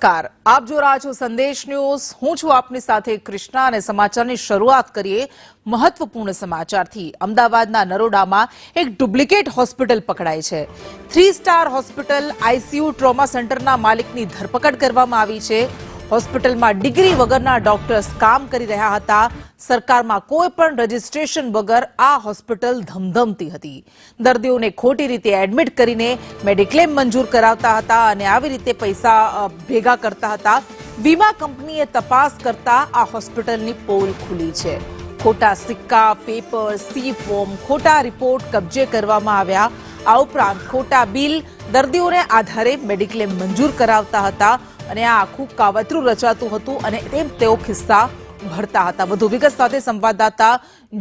નમસ્કાર, આપ જો રહ્યા છો સંદેશ ન્યૂઝ। હું છું આપની સાથે કૃષ્ણા અને સમાચારની શરૂઆત કરીએ મહત્વપૂર્ણ સમાચારથી। અમદાવાદના નરોડામાં એક ડુપ્લિકેટ હોસ્પિટલ પકડાઈ છે। 3 સ્ટાર હોસ્પિટલ આઈસીયુ ટ્રોમા સેન્ટરના માલિકની ધરપકડ કરવામાં આવી છે। હોસ્પિટલમાં ડિગ્રી વગરના ડોક્ટર્સ કામ કરી રહ્યા હતા। સરકારમાં કોઈ પણ રજિસ્ટ્રેશન વગર આ હોસ્પિટલ ધમધમતી હતી। દર્દીઓને ખોટી રીતે એડમિટ કરીને મેડિક્લેમ મંજૂર કરાવતા હતા અને આવી રીતે પૈસા ભેગા કરતા હતા। વીમા કંપનીએ તપાસ કરતા આ હોસ્પિટલની પોલ ખુલી છે। ખોટા સિક્કા, પેપર, સી ફોર્મ, ખોટા રિપોર્ટ કબજે કરવામાં આવ્યા। આ ઉપરાંત ખોટા બિલ દર્દીઓને આધારે મેડિક્લેમ મંજૂર કરાવતા હતા અને આ આખું કાવતરું રચાતું હતું અને તેઓ ખિસ્સા ભરતા હતા। વધુ વિગત સાથે સંવાદદાતા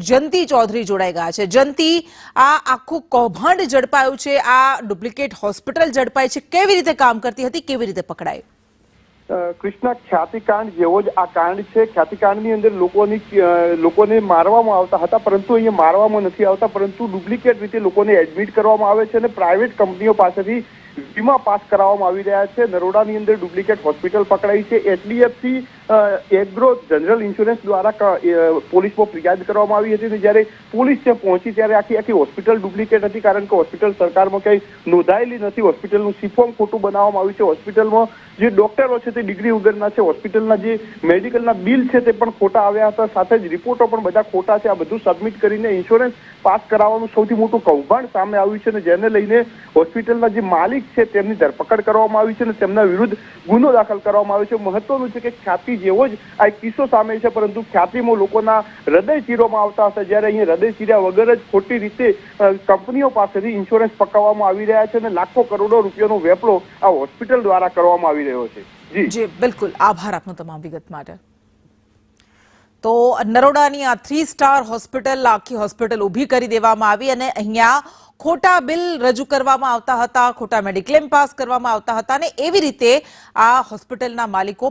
જંતી ચૌધરી જોડાઈ ગયા છે। જંતી, આ આખું કૌભાંડ ઝડપાયું છે, આ ડુપ્લિકેટ હોસ્પિટલ ઝડપાઈ છે, કેવી રીતે કામ કરતી હતી, કેવી રીતે પકડાઈ? કૃષ્ણા, ખ્યાતિકાંડ જેવો જ આ કાંડ છે। ખ્યાતિકાંડની અંદર લોકોને મારવામાં આવતા હતા, પરંતુ અહીંયા મારવામાં નથી આવતા, પરંતુ ડુપ્લિકેટ રીતે લોકોને એડમિટ કરવામાં આવે છે અને પ્રાઇવેટ કંપનીઓ પાસેથી વીમા પાસ કરાવવામાં આવી રહ્યા છે। નરોડાની અંદર ડુપ્લિકેટ હોસ્પિટલ પકડાઈ છે। એચડીએફસી એગ્રો જનરલ ઇન્સ્યોરન્સ દ્વારા પોલીસમાં ફરિયાદ કરવામાં આવી હતી અને જ્યારે પોલીસ ત્યાં પહોંચી ત્યારે આખી હોસ્પિટલ ડુપ્લિકેટ હતી, કારણ કે હોસ્પિટલ સરકારમાં કંઈ નોંધાયેલી નથી। હોસ્પિટલનું સીફોર્મ ખોટું બનાવવામાં આવ્યું છે। હોસ્પિટલમાં જે ડોક્ટરો છે તે ડિગ્રી વગરના છે। હોસ્પિટલના જે મેડિકલના બિલ છે તે પણ ખોટા આવ્યા હતા, સાથે જ રિપોર્ટો પણ બધા ખોટા છે। આ બધું સબમિટ કરીને ઇન્સ્યોરન્સ પાસ કરાવવાનું સૌથી મોટું કૌભાંડ સામે આવ્યું છે અને જેને લઈને હોસ્પિટલના જે માલિક છે તેમની ધરપકડ કરવામાં આવી છે અને તેમના વિરુદ્ધ ગુનો દાખલ કરવામાં આવ્યો છે। મહત્વનું છે કે ખ્યાતિ જેવો જ આ એક કિસ્સો સામે છે, પરંતુ ખ્યાતિમાં લોકોના હૃદય ચીરવામાં આવતા હતા, જ્યારે અહીંયા હૃદય ચીર્યા વગર જ ખોટી રીતે કંપનીઓ પાસેથી ઇન્સ્યોરન્સ પકાવવામાં આવી રહ્યા છે અને લાખો કરોડો રૂપિયાનો વેપલો આ હોસ્પિટલ દ્વારા કરવામાં આવી રહ્યો છે। જી બિલકુલ, આભાર આપનો તમામ વિગત માટે। તો નરોડાની આ 3 સ્ટાર હોસ્પિટલ, આખી હોસ્પિટલ ઊભી કરી દેવામાં આવી અને અહીંયા ખોટા બિલ રજૂ કરવામાં આવતા હતા, ખોટા મેડિક્લેમ પાસ કરવામાં આવતા હતા અને એવી રીતે આ હોસ્પિટલના માલિકો